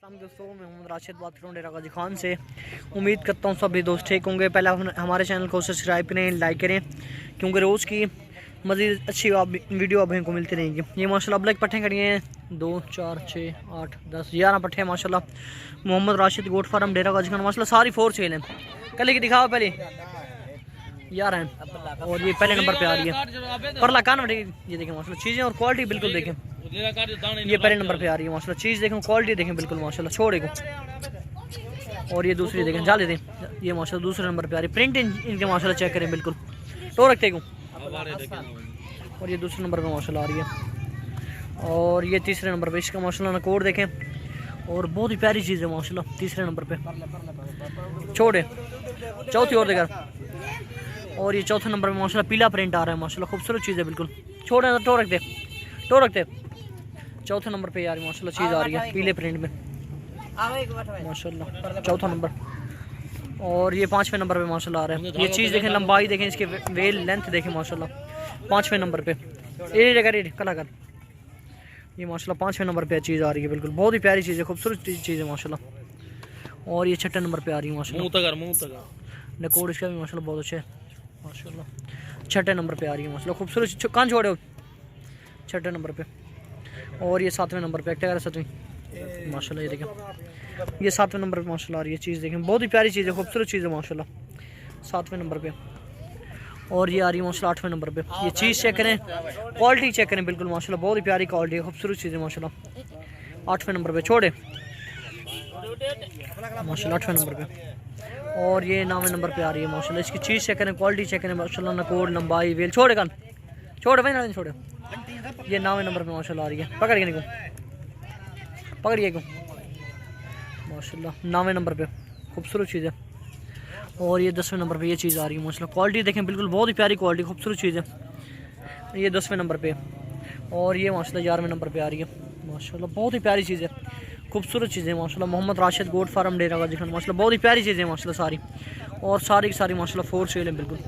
अस्सलाम दोस्तों, मैं मोहम्मद राशिद बात कर रहा हूँ डेरा गाजी खान से। उम्मीद करता हूँ सभी दोस्त ठीक होंगे। पहले हमारे चैनल को सब्सक्राइब करें, लाइक करें, क्योंकि रोज़ की मज़ीद अच्छी वीडियो आप को मिलती रहेंगी। ये माशाल्लाह ब्लैक पट्टे खड़ी हैं 2 4 6 8 10 11 पट्टे हैं माशाल्लाह। मोहम्मद राशिद गोट फार्म डेरा गाजी खान माशाल्लाह सारी 4 सेल हैं। कल की दिखाओ पहले यार हैं, और ये पहले नंबर पे आ रही है परला कान। ये देखें माशाल्लाह चीज़ें और क्वालिटी बिल्कुल देखें। ये पहले नंबर पे आ रही है माशाल्लाह चीज़ देखें, क्वालिटी देखें बिल्कुल माशाल्लाह छोड़े को। और ये दूसरी देखें जाले दें, ये माशाल्लाह दूसरे नंबर पे आ रही है। प्रिंट इनके माशाल्लाह चेक करें बिल्कुल तो रखते को। और ये दूसरे नंबर पे माशाल्लाह आ रही है। और ये तीसरे नंबर पे इसका माशाल्लाह नकोर देखें, और बहुत ही प्यारी चीज़ है माशाल्लाह तीसरे नंबर पे छोड़े। चौथी और देकर, और ये चौथे नंबर पे माशाल्लाह पीला प्रिंट आ रहा है माशाल्लाह खूबसूरत चीज़ है बिल्कुल। छोड़े टो रखते चौथे नंबर पे यार माशाल्लाह चीज़ आ रही है पीले प्रिंट में माशाल्लाह चौथा नंबर। और ये 5वें नंबर पे माशाल्लाह आ रहा है। ये चीज़ देखें, लंबाई देखें, इसके वेल लेंथ देखें माशाल्लाह 5वें नंबर पे कलाकार। ये माशाल्लाह 5वें नंबर पे चीज़ आ रही है बिल्कुल, बहुत ही प्यारी चीज़ है, खूबसूरत चीज़ है माशाल्लाह। और ये 6ठे नंबर पे आ रही है माशाल्लाह। नकोड़ इसका भी माशाल्लाह बहुत अच्छा है माशाल्लाह। 6ठे नंबर पे आ रही है माशाल्लाह खूबसूरत। कान छोड़े 6ठे नंबर पे। और ये 7वें नंबर पे 7वीं माशाल्लाह। ये देखें, ये 7वें नंबर पे माशाल्लाह आ रही है चीज़ देखें, बहुत ही प्यारी चीज़ है, खूबसूरत चीज़ है माशाल्लाह 7वें नंबर पे। और ये आ रही है माशाल्लाह 8वें नंबर पे। ये चीज़ चेक करें, क्वालिटी चेक करें बिल्कुल माशाल्लाह, बहुत ही प्यारी क्वालिटी है, खूबसूरत चीज़ है माशाल्लाह 8वें नंबर पे छोड़े माशाल्लाह 8वें नंबर पे। और ये 9वें नंबर पे आ रही है माशाल्लाह। इसकी चीज़ चेक करें, क्वालिटी चेक करें माशाल्लाह, नकोड़ लंबाई वेल छोड़े कान छोड़े भाई ना छोड़े। ये 9वें नंबर पे माशाल्लाह आ रही है, पकड़िए को माशाल्लाह 9वें नंबर पे खूबसूरत चीज़ है। और ये 10वें नंबर पे ये चीज़ आ रही है माशाल्लाह, क्वालिटी देखें बिल्कुल, बहुत ही प्यारी क्वालिटी, खूबसूरत चीज़ है। ये 10वें नंबर पे। और ये माशाल्लाह 11वें नंबर पे आ रही है माशाल्लाह, बहुत ही प्यारी चीज़ है, खूबसूरत चीज़ें माशाल्लाह। मोहम्मद राशिद गोट फार्म डेरा गाजी खान माशाल्लाह, बहुत ही प्यारी चीज़ें माशाल्लाह सारी। और सारी की सारी माशाल्लाह 4 सेल है बिल्कुल।